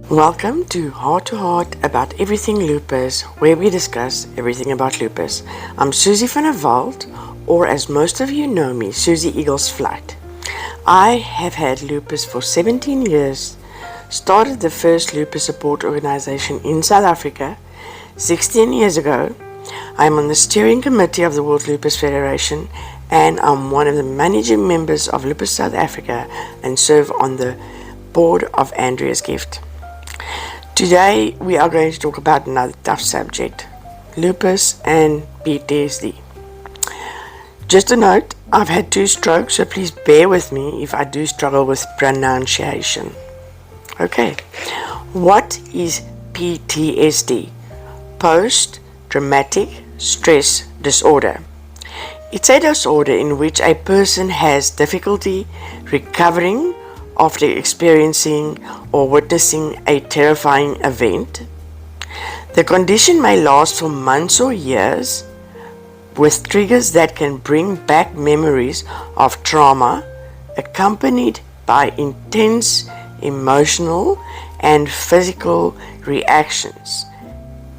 Welcome to Heart about everything lupus, where we discuss everything about lupus. I'm Susie van der Walt, or as most of you know me, Susie Eagles Flight. I have had lupus for 17 years, started the first lupus support organization in South Africa 16 years ago. I'm on the steering committee of the World Lupus Federation, and I'm one of the managing members of Lupus South Africa and serve on the board of Andrea's Gift. Today we are going to talk about another tough subject, lupus and PTSD. Just a note, I've had 2 strokes, so please bear with me if I do struggle with pronunciation. Okay, what is PTSD? Post-traumatic stress disorder. It's a disorder in which a person has difficulty recovering after experiencing or witnessing a terrifying event. The condition may last for months or years, with triggers that can bring back memories of trauma, accompanied by intense emotional and physical reactions.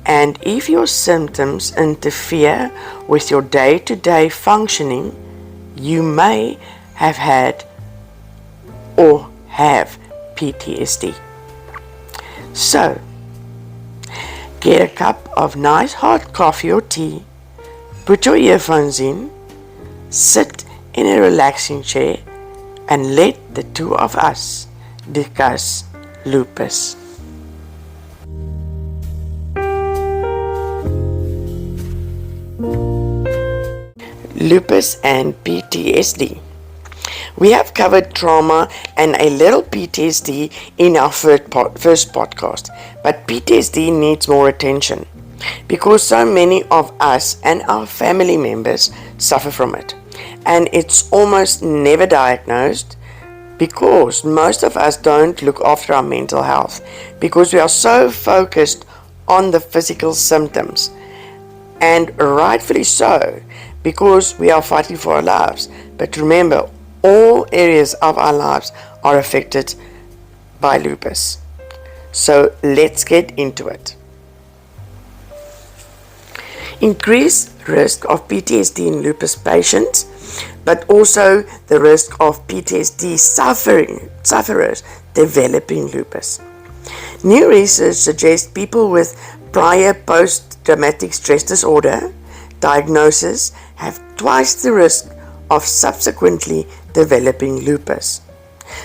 And if your symptoms interfere with your day-to-day functioning, you may have had or have PTSD. So, get a cup of nice hot coffee or tea, put your earphones in, sit in a relaxing chair, and let the 2 of us discuss lupus. Lupus and PTSD. We have covered trauma and a little PTSD in our first podcast, but PTSD needs more attention because so many of us and our family members suffer from it, and it's almost never diagnosed because most of us don't look after our mental health because we are so focused on the physical symptoms, and rightfully so, because we are fighting for our lives. But remember, all areas of our lives are affected by lupus. So let's get into it. Increased risk of PTSD in lupus patients, but also the risk of PTSD sufferers developing lupus. New research suggests people with prior post-traumatic stress disorder diagnosis have twice the risk of subsequently developing lupus.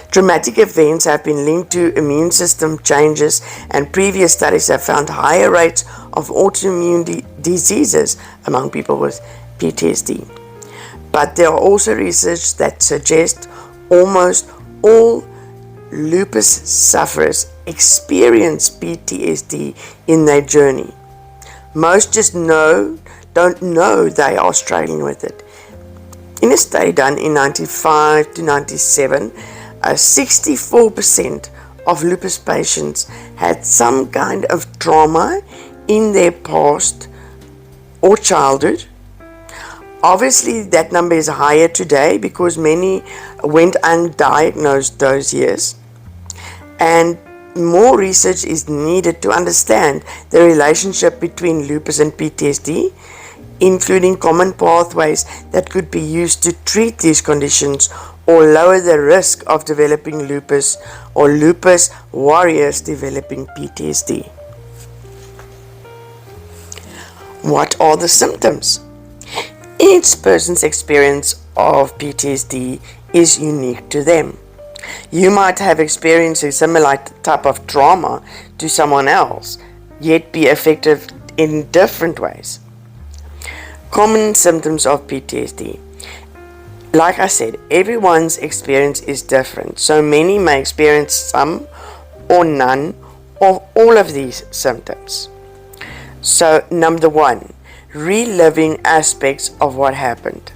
Traumatic events have been linked to immune system changes, and previous studies have found higher rates of autoimmune diseases among people with PTSD. But there are also research that suggests almost all lupus sufferers experience PTSD in their journey. Most just don't know they are struggling with it. In a study done in 1995 to 1997, 64% of lupus patients had some kind of trauma in their past or childhood. Obviously, that number is higher today because many went undiagnosed those years, and more research is needed to understand the relationship between lupus and PTSD, including common pathways that could be used to treat these conditions or lower the risk of developing lupus or lupus warriors developing PTSD. What are the symptoms? Each person's experience of PTSD is unique to them. You might have experienced a similar type of trauma to someone else, yet be affected in different ways. Common symptoms of PTSD. Like I said, everyone's experience is different, so many may experience some or none of all of these symptoms. So, number 1, reliving aspects of what happened.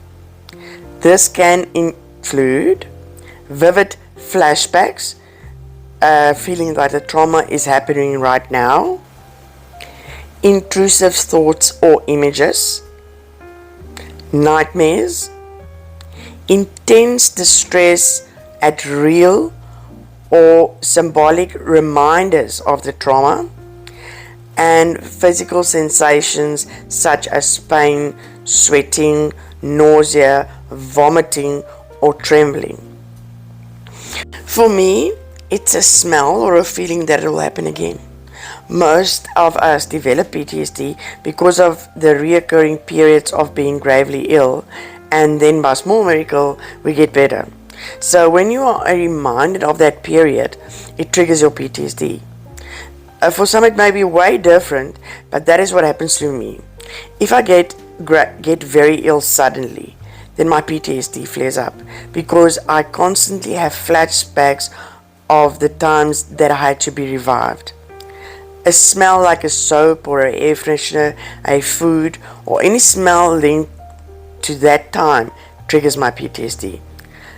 This can include vivid flashbacks, feeling that the trauma is happening right now, intrusive thoughts or images, nightmares, intense distress at real or symbolic reminders of the trauma, and physical sensations such as pain, sweating, nausea, vomiting, or trembling. For me, it's a smell or a feeling that it will happen again. Most of us develop PTSD because of the reoccurring periods of being gravely ill, and then by small miracle, we get better. So when you are reminded of that period, it triggers your PTSD. For some it may be way different, but that is what happens to me. If I get very ill suddenly, then my PTSD flares up because I constantly have flashbacks of the times that I had to be revived. A smell like a soap or an air freshener, a food, or any smell linked to that time triggers my PTSD.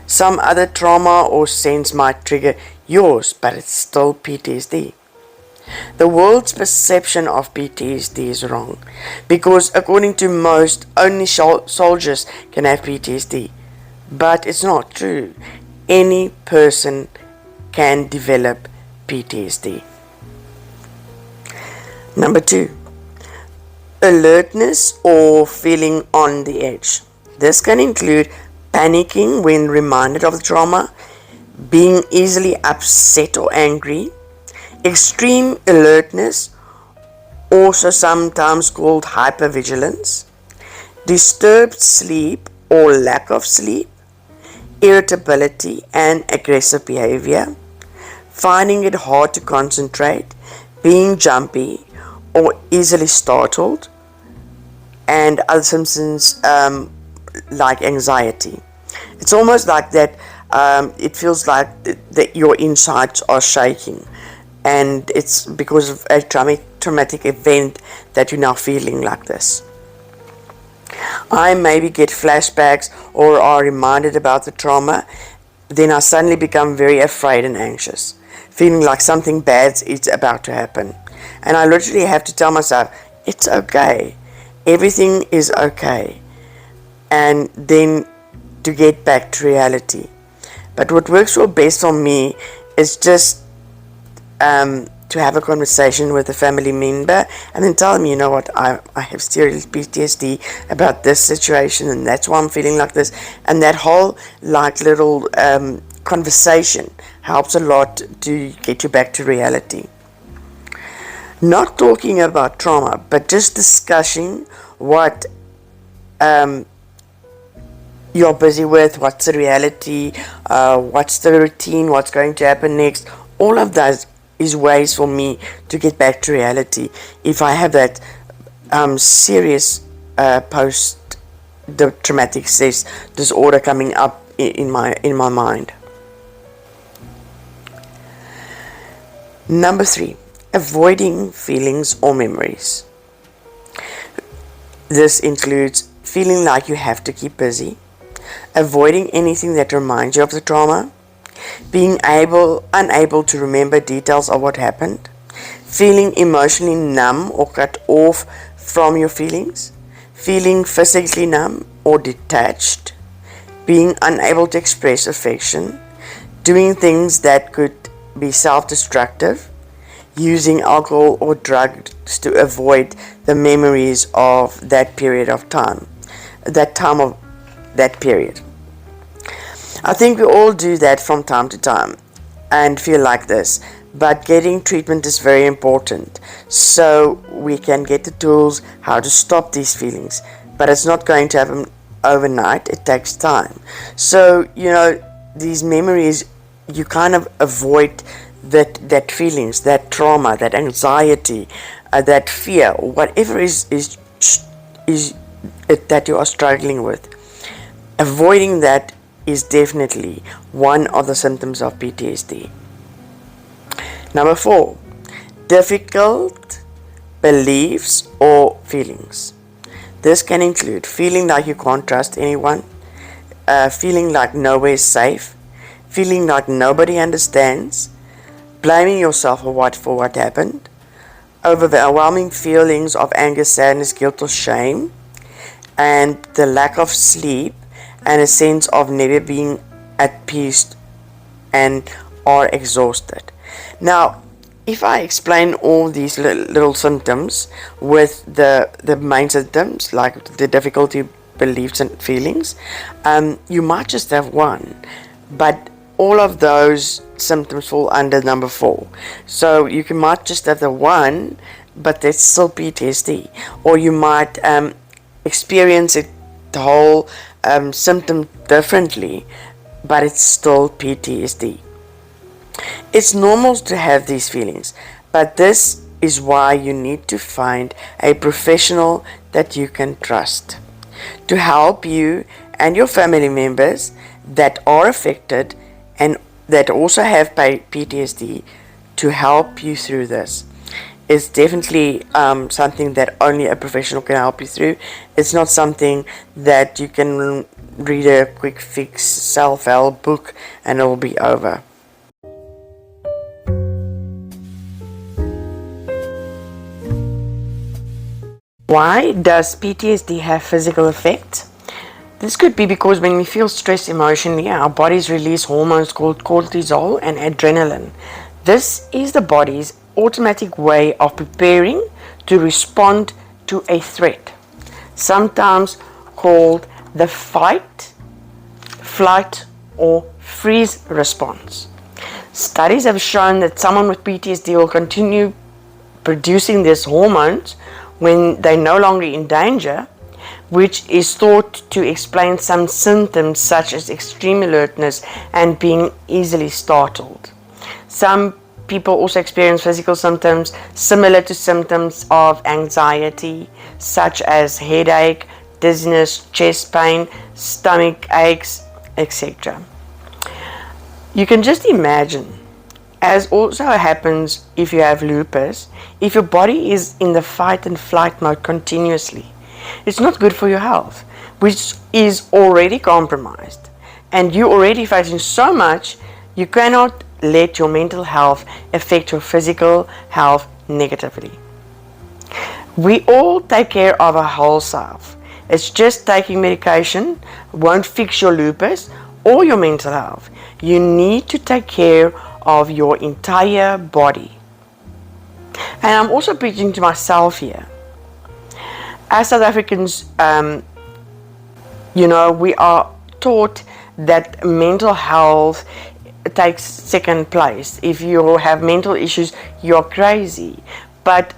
Some other trauma or sense might trigger yours, but it's still PTSD. The world's perception of PTSD is wrong because, according to most, only soldiers can have PTSD. But it's not true. Any person can develop PTSD. Number 2, alertness or feeling on the edge. This can include panicking when reminded of the trauma, being easily upset or angry, extreme alertness, also sometimes called hypervigilance, disturbed sleep or lack of sleep, irritability and aggressive behavior, finding it hard to concentrate, being jumpy or easily startled, and other symptoms like anxiety. It's almost like that. It feels like that your insides are shaking, and it's because of a traumatic event that you're now feeling like this. I maybe get flashbacks or are reminded about the trauma, then I suddenly become very afraid and anxious, feeling like something bad is about to happen. And I literally have to tell myself, it's okay, everything is okay, and then to get back to reality. But what works well best for me is just to have a conversation with a family member and then tell them, you know what, I have serious PTSD about this situation, and that's why I'm feeling like this. And that whole little conversation helps a lot to get you back to reality. Not talking about trauma, but just discussing what you're busy with, what's the reality, what's the routine, what's going to happen next. All of that is ways for me to get back to reality if I have that serious post the traumatic stress disorder coming up in my mind. Number 3, avoiding feelings or memories. This includes feeling like you have to keep busy, avoiding anything that reminds you of the trauma, being unable to remember details of what happened, feeling emotionally numb or cut off from your feelings, feeling physically numb or detached, being unable to express affection, doing things that could be self-destructive, using alcohol or drugs to avoid the memories of that period of time, that period. I think we all do that from time to time and feel like this, but getting treatment is very important so we can get the tools how to stop these feelings. But it's not going to happen overnight, it takes time. So, these memories, you kind of avoid that feelings, that trauma, that anxiety, that fear, whatever is it that you are struggling with. Avoiding that is definitely one of the symptoms of PTSD. Number 4, difficult beliefs or feelings. This can include feeling like you can't trust anyone, feeling like nowhere is safe, feeling like nobody understands, blaming yourself for what happened, overwhelming feelings of anger, sadness, guilt, or shame, and the lack of sleep and a sense of never being at peace and are exhausted. Now, if I explain all these little symptoms with the main symptoms, like the difficulty, beliefs, and feelings, you might just have one, but all of those symptoms fall under number 4. So you might just have the one, but it's still PTSD, or you might experience it, the whole symptom differently, but it's still PTSD. It's normal to have these feelings, but this is why you need to find a professional that you can trust to help you and your family members that are affected and that also have PTSD to help you through this. It's definitely something that only a professional can help you through. It's not something that you can read a quick fix self-help book and it will be over. Why does PTSD have physical effects? This could be because when we feel stressed emotionally, our bodies release hormones called cortisol and adrenaline. This is the body's automatic way of preparing to respond to a threat, sometimes called the fight, flight, or freeze response. Studies have shown that someone with PTSD will continue producing these hormones when they're no longer in danger, which is thought to explain some symptoms such as extreme alertness and being easily startled. Some people also experience physical symptoms similar to symptoms of anxiety, such as headache, dizziness, chest pain, stomach aches, etc. You can just imagine, as also happens if you have lupus, if your body is in the fight and flight mode continuously, it's not good for your health, which is already compromised. And you're already facing so much, you cannot let your mental health affect your physical health negatively. We all take care of our whole self. It's just taking medication won't fix your lupus or your mental health. You need to take care of your entire body. And I'm also preaching to myself here. As South Africans, we are taught that mental health takes second place. If you have mental issues, you're crazy. But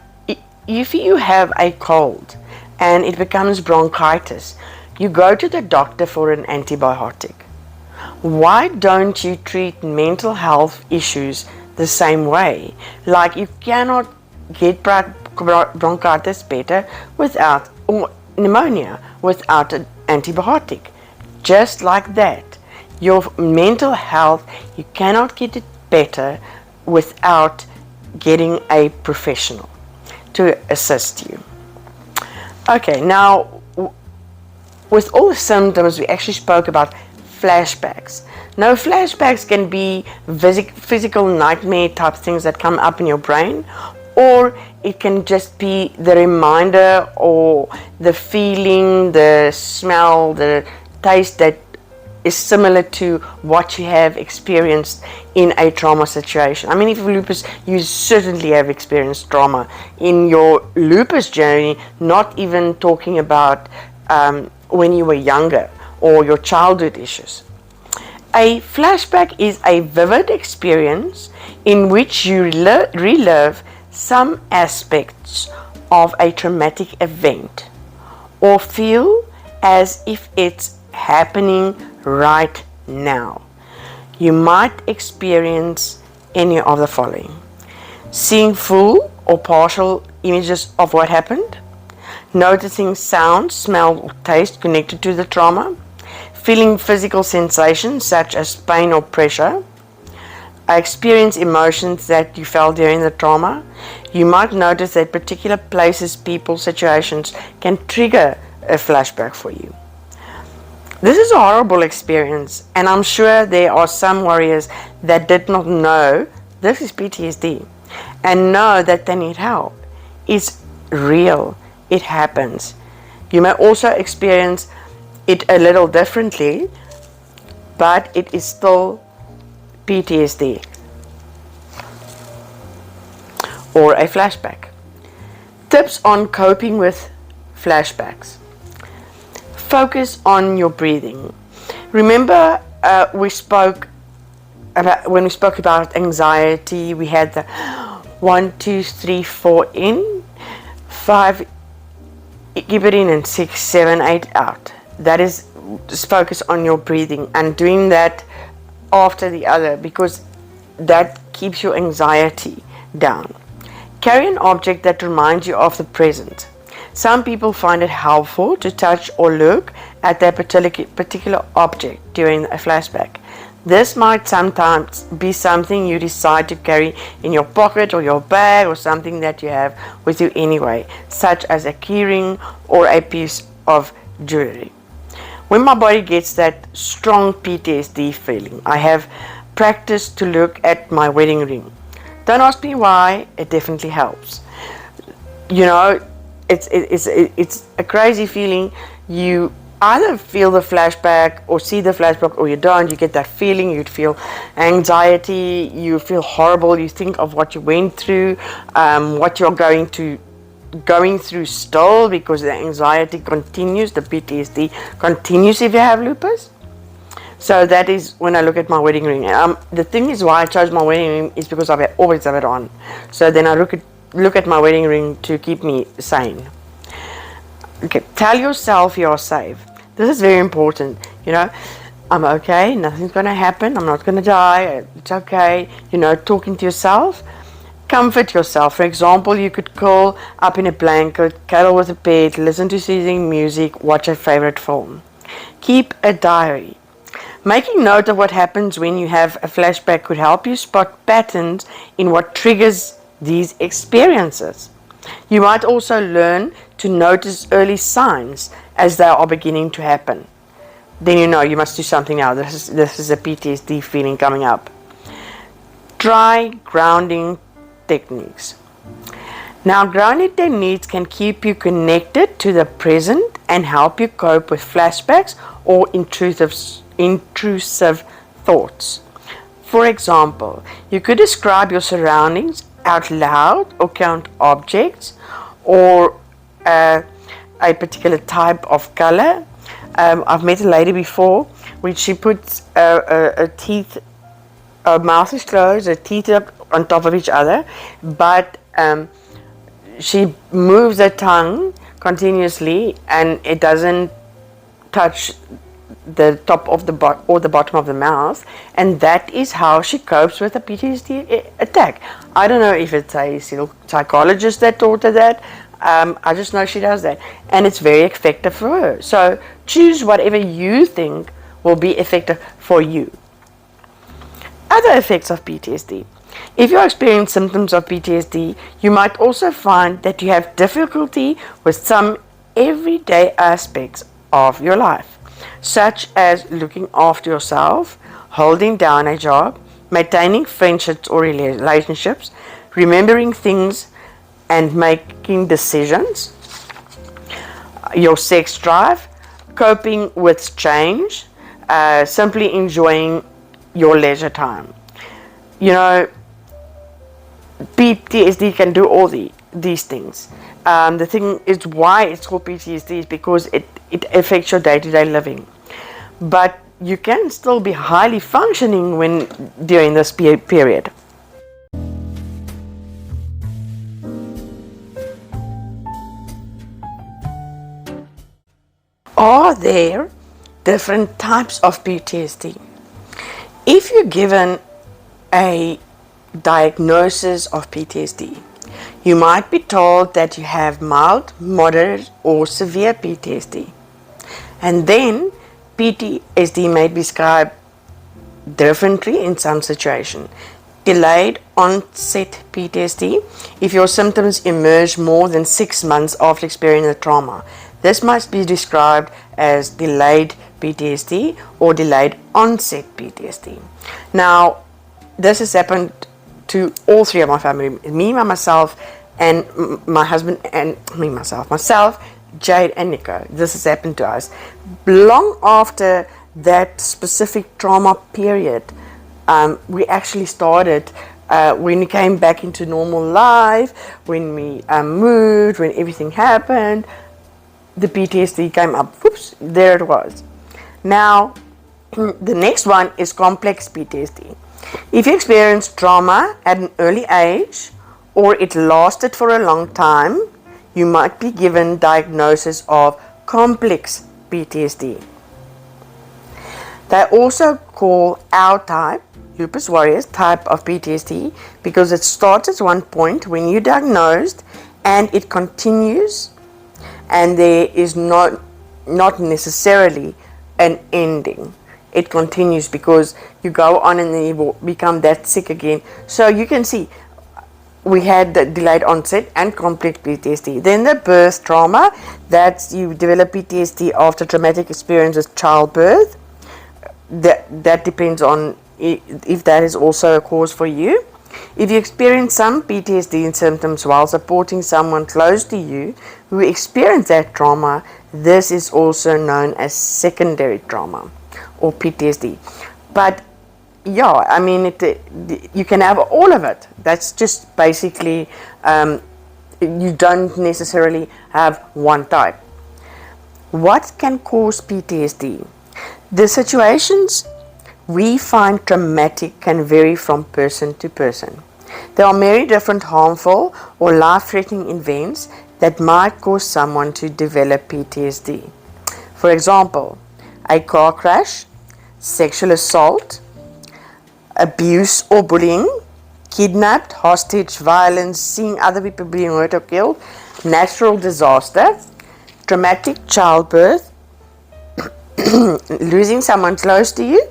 if you have a cold and it becomes bronchitis, you go to the doctor for an antibiotic. Why don't you treat mental health issues the same way? Like, you cannot get bronchitis better without, or pneumonia without an antibiotic. Just like that. Your mental health, you cannot get it better without getting a professional to assist you. Okay, now with all the symptoms, we actually spoke about flashbacks. Now, flashbacks can be physical nightmare type things that come up in your brain, or it can just be the reminder or the feeling, the smell, the taste that is similar to what you have experienced in a trauma situation. I mean, if lupus, you certainly have experienced trauma in your lupus journey, not even talking about when you were younger or your childhood issues. A flashback is a vivid experience in which you relive some aspects of a traumatic event or feel as if it's happening right now. You might experience any of the following: seeing full or partial images of what happened, noticing sound, smell, or taste connected to the trauma, feeling physical sensations such as pain or pressure, experience emotions that you felt during the trauma. You might notice that particular places, people, situations can trigger a flashback for you. This is a horrible experience, and I'm sure there are some warriors that did not know this is PTSD and know that they need help. It's real. It happens. You may also experience it a little differently, but it is still PTSD. or a flashback. Tips on coping with flashbacks. Focus on your breathing. Remember, when we spoke about anxiety, we had the 1, 2, 3, 4 in, 5 keep it in, and 6, 7, 8 out. That is, just focus on your breathing and doing that after the other, because that keeps your anxiety down. Carry an object that reminds you of the present. Some people find it helpful to touch or look at that particular object during a flashback. This might sometimes be something you decide to carry in your pocket or your bag, or something that you have with you anyway, such as a keyring or a piece of jewelry. When my body gets that strong PTSD feeling, I have practiced to look at my wedding ring. Don't ask me why, it definitely helps. You know, it's a crazy feeling. You either feel the flashback or see the flashback, or you don't. You get that feeling, you'd feel anxiety, you feel horrible, you think of what you went through, what you're going through still, because the anxiety continues, the PTSD continues if you have lupus. So that is when I look at my wedding ring. The thing is, why I chose my wedding ring is because I always have it on. So then I look at my wedding ring to keep me sane. Okay, tell yourself you're safe. This is very important. You know, I'm okay, nothing's going to happen, I'm not going to die, it's okay. You know, talking to yourself. Comfort yourself. For example, you could curl up in a blanket, cuddle with a pet, listen to soothing music, watch a favorite film. Keep a diary. Making note of what happens when you have a flashback could help you spot patterns in what triggers these experiences. You might also learn to notice early signs as they are beginning to happen. Then you know you must do something now. This is a PTSD feeling coming up. Try grounding techniques. Now, grounding techniques can keep you connected to the present and help you cope with flashbacks or intrusive thoughts. For example, you could describe your surroundings out loud, or count objects, or a particular type of color. I've met a lady before which she puts her mouth is closed, her teeth up on top of each other, but she moves her tongue continuously and it doesn't touch the top of the bottom of the mouth, and that is how she copes with a PTSD attack. I don't know if it's a psychologist that taught her that. I just know she does that, and it's very effective for her. So choose whatever you think will be effective for you. Other effects of PTSD. If you experience symptoms of PTSD, you might also find that you have difficulty with some everyday aspects of your life, such as looking after yourself, holding down a job, maintaining friendships or relationships, remembering things and making decisions, your sex drive, coping with change, simply enjoying your leisure time. You know, PTSD can do all these things. The thing is, why it's called PTSD is because it affects your day-to-day living. But you can still be highly functioning during this period. Are there different types of PTSD? If you're given a diagnosis of PTSD, you might be told that you have mild, moderate, or severe PTSD. And then PTSD may be described differently in some situations. Delayed onset PTSD, if your symptoms emerge more than 6 months after experiencing the trauma. This must be described as delayed PTSD or delayed onset PTSD. Now, this has happened to all three of my family, me, myself, and my husband, and myself, Jade, and Nico. This has happened to us. Long after that specific trauma period, we actually started when we came back into normal life, when we moved, when everything happened, the PTSD came up. Whoops, there it was. Now, the next one is complex PTSD. If you experience trauma at an early age, or it lasted for a long time, you might be given diagnosis of complex PTSD. They also call our type, Lupus Warriors type of PTSD, because it starts at one point when you're diagnosed and it continues, and there is not necessarily an ending. It continues because you go on and then you become that sick again. So you can see we had the delayed onset and complex PTSD. Then the birth trauma, that's you develop PTSD after traumatic experience with childbirth. That depends on if that is also a cause for you. If you experience some PTSD symptoms while supporting someone close to you who experienced that trauma, this is also known as secondary trauma or PTSD. But yeah, I mean, you can have all of it. That's just basically, you don't necessarily have one type. What can cause PTSD? The situations we find traumatic can vary from person to person. There are many different harmful or life-threatening events that might cause someone to develop PTSD. For example, a car crash, sexual assault, abuse or bullying, kidnapped, hostage, violence, seeing other people being hurt or killed, natural disaster, traumatic childbirth, losing someone close to you,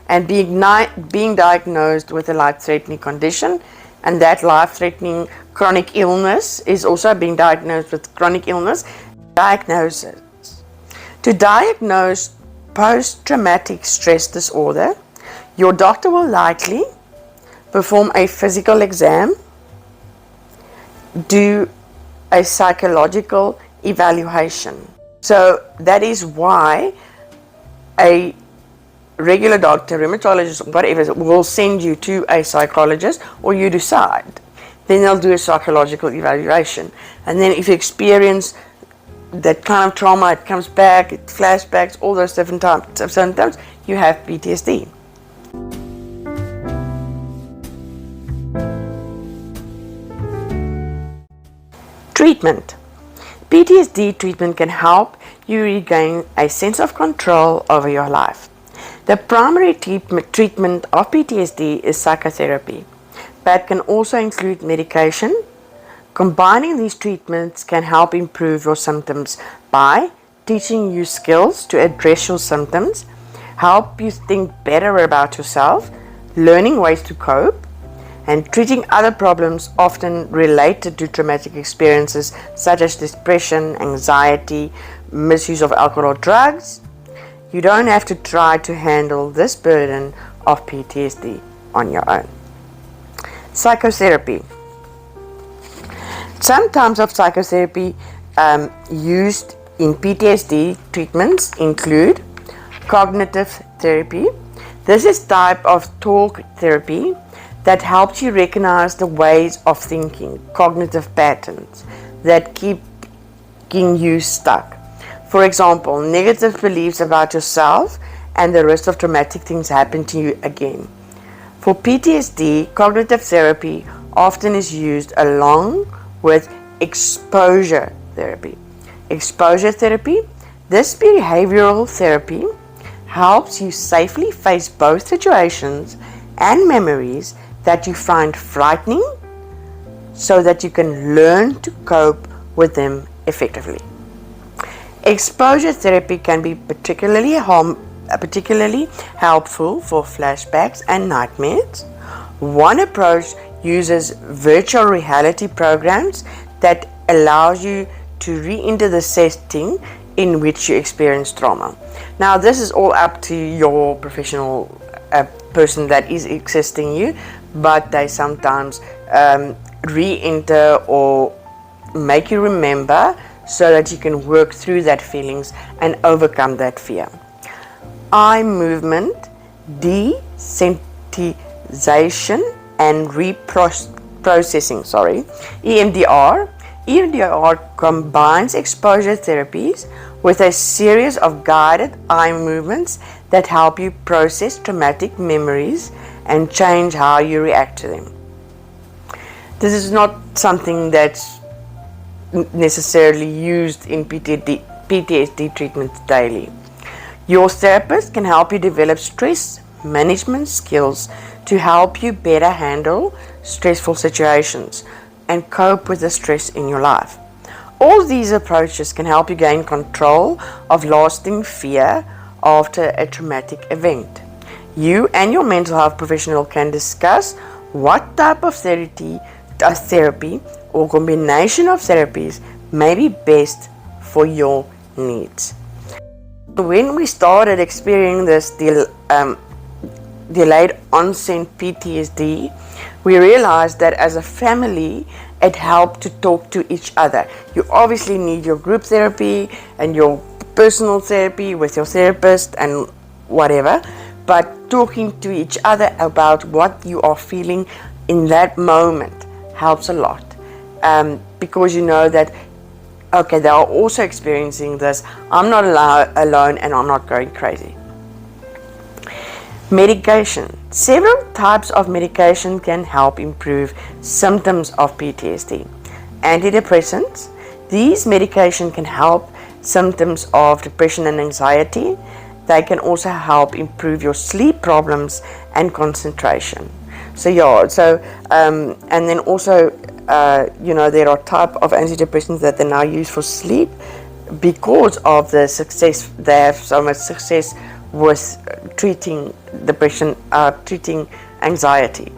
and being diagnosed with a life-threatening condition. And that life-threatening chronic illness is also being diagnosed with chronic illness. Diagnosis. To diagnose post-traumatic stress disorder, your doctor will likely perform a physical exam, do a psychological evaluation. So that is why a regular doctor, rheumatologist, whatever, will send you to a psychologist, or you decide. Then they'll do a psychological evaluation. And then if you experience that kind of trauma, it comes back, it flashbacks, all those different types of symptoms, you have PTSD. Treatment. PTSD treatment can help you regain a sense of control over your life. The primary treatment of PTSD is psychotherapy, but can also include medication. Combining these treatments can help improve your symptoms by teaching you skills to address your symptoms, help you think better about yourself, learning ways to cope, and treating other problems often related to traumatic experiences such as depression, anxiety, misuse of alcohol or drugs. You don't have to try to handle this burden of PTSD on your own. Psychotherapy. Some types of psychotherapy used in PTSD treatments include cognitive therapy. This is type of talk therapy that helps you recognize the ways of thinking, cognitive patterns that keep you stuck. For example, negative beliefs about yourself and the risk of traumatic things happen to you again. For PTSD, cognitive therapy often is used along with exposure therapy. Exposure therapy, this behavioral therapy helps you safely face both situations and memories that you find frightening so that you can learn to cope with them effectively. Exposure therapy can be particularly helpful for flashbacks and nightmares. One approach uses virtual reality programs that allows you to re-enter the setting in which you experience trauma. Now, this is all up to your professional person that is assisting you, but they sometimes re-enter or make you remember so that you can work through that feelings and overcome that fear. Eye movement desensitization and reprocessing, EMDR. EMDR combines exposure therapies with a series of guided eye movements that help you process traumatic memories and change how you react to them. This is not something that's necessarily used in PTSD treatment daily. Your therapist can help you develop stress management skills to help you better handle stressful situations and cope with the stress in your life. All these approaches can help you gain control of lasting fear after a traumatic event. You and your mental health professional can discuss what type of therapy or combination of therapies may be best for your needs. When we started experiencing this delayed onset PTSD, we realized that as a family, it helped to talk to each other. You obviously need your group therapy and your personal therapy with your therapist and whatever, but talking to each other about what you are feeling in that moment helps a lot, because you know that, okay, they are also experiencing this. I'm not alone and I'm not going crazy. Medication. Several types of medication can help improve symptoms of PTSD. Antidepressants. These medications can help symptoms of depression and anxiety. They can also help improve your sleep problems and concentration. And then also, there are type of antidepressants that they now use for sleep because of the success. They have so much success with treating depression, treating anxiety.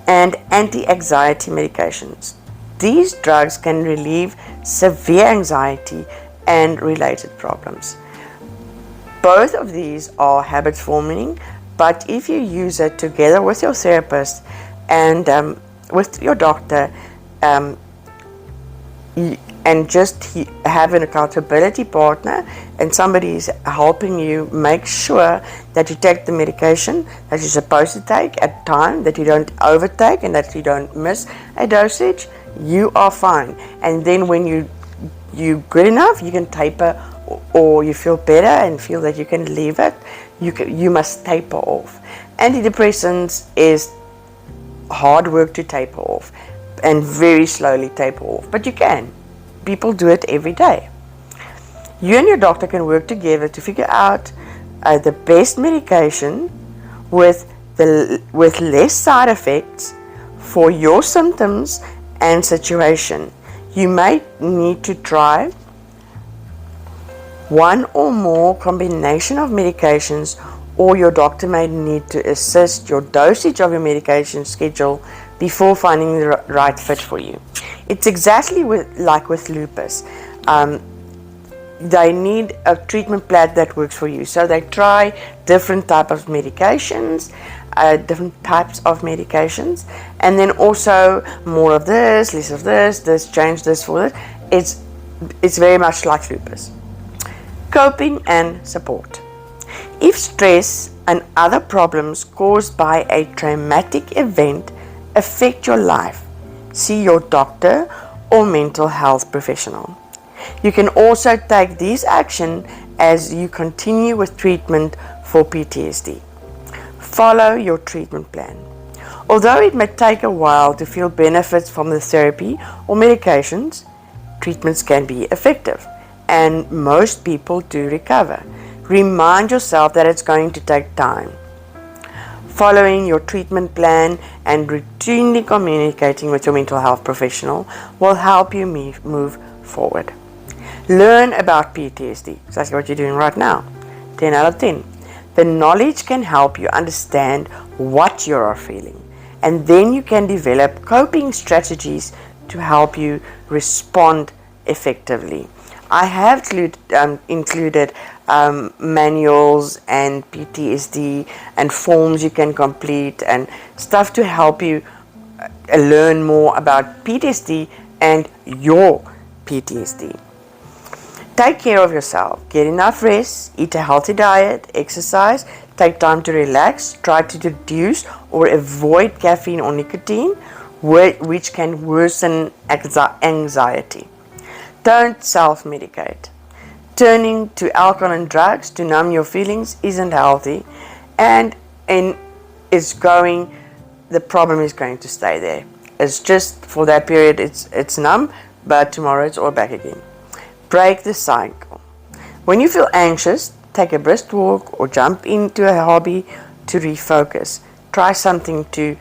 And anti-anxiety medications. These drugs can relieve severe anxiety and related problems. Both of these are habit forming, but if you use it together with your therapist and with your doctor, and just have an accountability partner and somebody is helping you make sure that you take the medication that you're supposed to take at time, that you don't overtake and that you don't miss a dosage, you are fine. And then when you're good enough, you can taper, or you feel better and feel that you can leave it, you must taper off. Antidepressants is hard work to taper off and very slowly taper off, but you can. People do it every day. You and your doctor can work together to figure out the best medication with less side effects for your symptoms and situation. You might need to try one or more combination of medications, or your doctor may need to assist your dosage of your medication schedule before finding the right fit for you. It's exactly like with lupus. They need a treatment plan that works for you. So they try different types of medications, and then also more of this, less of this, change this for this. It's very much like lupus. Coping and support. If stress and other problems caused by a traumatic event affect your life, see your doctor or mental health professional. You can also take these actions as you continue with treatment for PTSD. Follow your treatment plan. Although it may take a while to feel benefits from the therapy or medications, treatments can be effective, and most people do recover. Remind yourself that it's going to take time. Following your treatment plan and routinely communicating with your mental health professional will help you move forward. Learn about PTSD. That's what you're doing right now. 10 out of 10. The knowledge can help you understand what you are feeling, and then you can develop coping strategies to help you respond effectively. I have included manuals and PTSD and forms you can complete and stuff to help you learn more about PTSD and your PTSD. Take care of yourself. Get enough rest, eat a healthy diet, exercise, take time to relax, try to reduce or avoid caffeine or nicotine, which can worsen anxiety. Don't self-medicate. Turning to alcohol and drugs to numb your feelings isn't healthy, and the problem is going to stay there. It's just for that period it's numb, but tomorrow it's all back again. Break the cycle. When you feel anxious, take a brisk walk or jump into a hobby to refocus. Try something to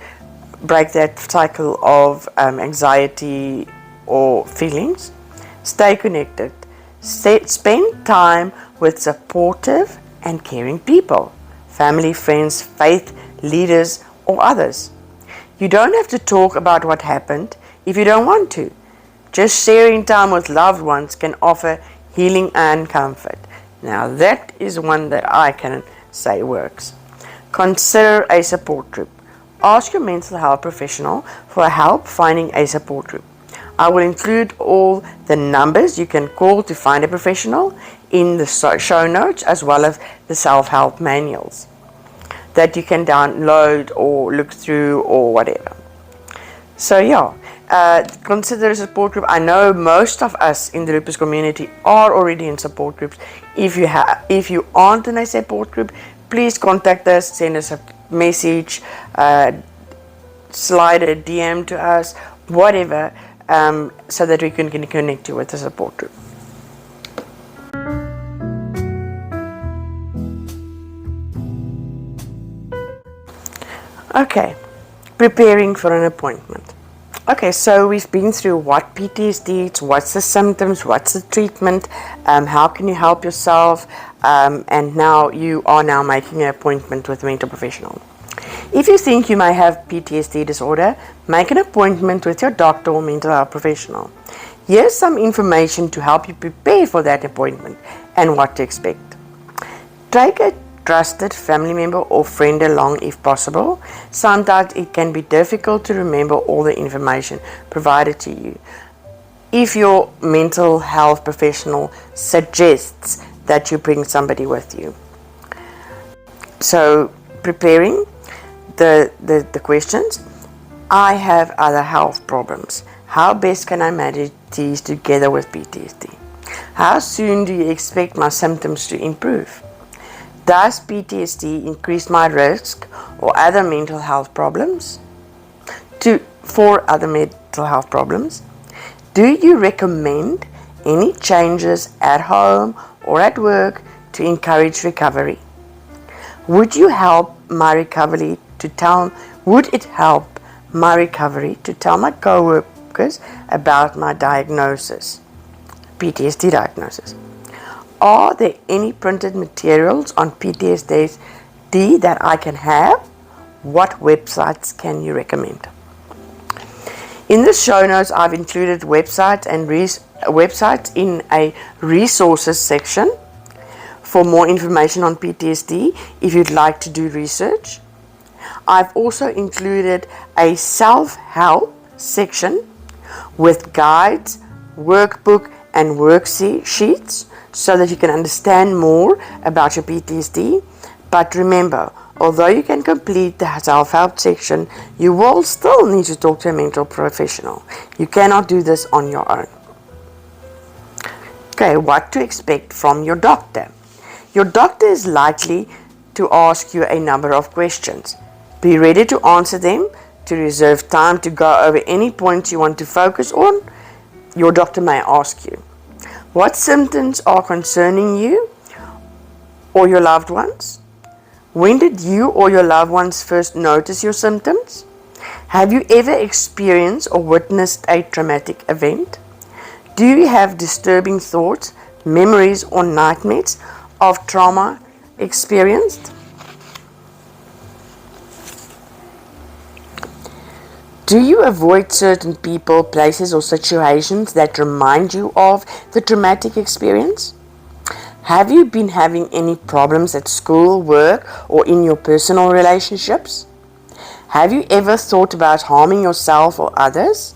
break that cycle of anxiety or feelings. Stay connected. Spend time with supportive and caring people, family, friends, faith leaders, or others. You don't have to talk about what happened if you don't want to. Just sharing time with loved ones can offer healing and comfort. Now that is one that I can say works. Consider a support group. Ask your mental health professional for help finding a support group. I will include all the numbers you can call to find a professional in the show notes, as well as the self-help manuals that you can download or look through or whatever. So consider a support group. I know most of us in the lupus community are already in support groups. If you aren't in a support group, please contact us, send us a message, slide a DM to us, whatever, so that we can connect you with a support group. Okay, preparing for an appointment. Okay, so we've been through what PTSD is, what's the symptoms, what's the treatment, how can you help yourself, and now you are now making an appointment with a mental professional. If you think you may have PTSD disorder, make an appointment with your doctor or mental health professional. Here's some information to help you prepare for that appointment and what to expect. Take a trusted family member or friend along if possible. Sometimes it can be difficult to remember all the information provided to you. If your mental health professional suggests that you bring somebody with you. So preparing the questions. I have other health problems. How best can I manage these together with PTSD? How soon do you expect my symptoms to improve? Does PTSD increase my risk or other mental health problems? For other mental health problems? Do you recommend any changes at home or at work to encourage recovery? Would it help my recovery to tell my co-workers about my diagnosis, PTSD diagnosis? Are there any printed materials on PTSD that I can have? What websites can you recommend? In the show notes, I've included websites in a resources section for more information on PTSD if you'd like to do research. I've also included a self-help section with guides, workbook, and worksheets so that you can understand more about your PTSD. But remember, although you can complete the self-help section, you will still need to talk to a mental professional. You cannot do this on your own. Okay, what to expect from your doctor. Your doctor is likely to ask you a number of questions. Be ready to answer them. To reserve time to go over any points you want to focus on, your doctor may ask you. What symptoms are concerning you or your loved ones? When did you or your loved ones first notice your symptoms? Have you ever experienced or witnessed a traumatic event? Do you have disturbing thoughts, memories, or nightmares of trauma experienced? Do you avoid certain people, places, or situations that remind you of the traumatic experience? Have you been having any problems at school, work, or in your personal relationships? Have you ever thought about harming yourself or others?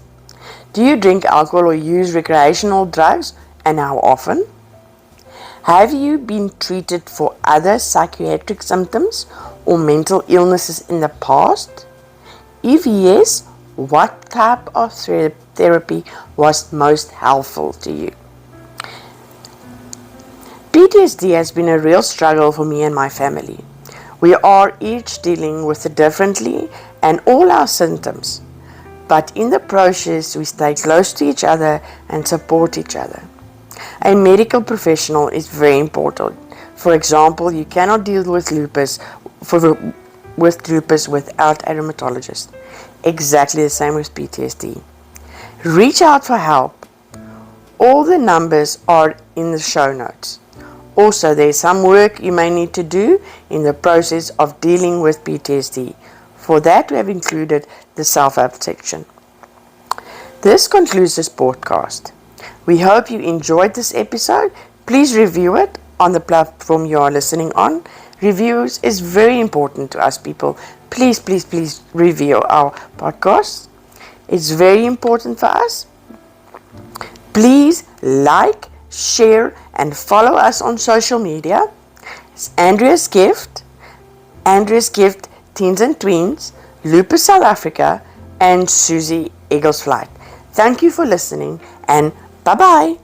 Do you drink alcohol or use recreational drugs, and how often? Have you been treated for other psychiatric symptoms or mental illnesses in the past? If yes, what type of therapy was most helpful to you? PTSD has been a real struggle for me and my family. We are each dealing with it differently and all our symptoms, but in the process we stay close to each other and support each other. A medical professional is very important. For example, you cannot deal with lupus without a rheumatologist. Exactly the same with PTSD. Reach out for help. All the numbers are in the show notes. Also, there is some work you may need to do in the process of dealing with PTSD. For that, we have included the self-help section. This concludes this podcast. We hope you enjoyed this episode. Please review it on the platform you are listening on. Reviews is very important to us people. Please review our podcast. It's very important for us. Please like, share, and follow us on social media. It's Andrea's Gift, Teens and Tweens, Lupus South Africa, and Susie Eagles Flight. Thank you for listening, and bye-bye.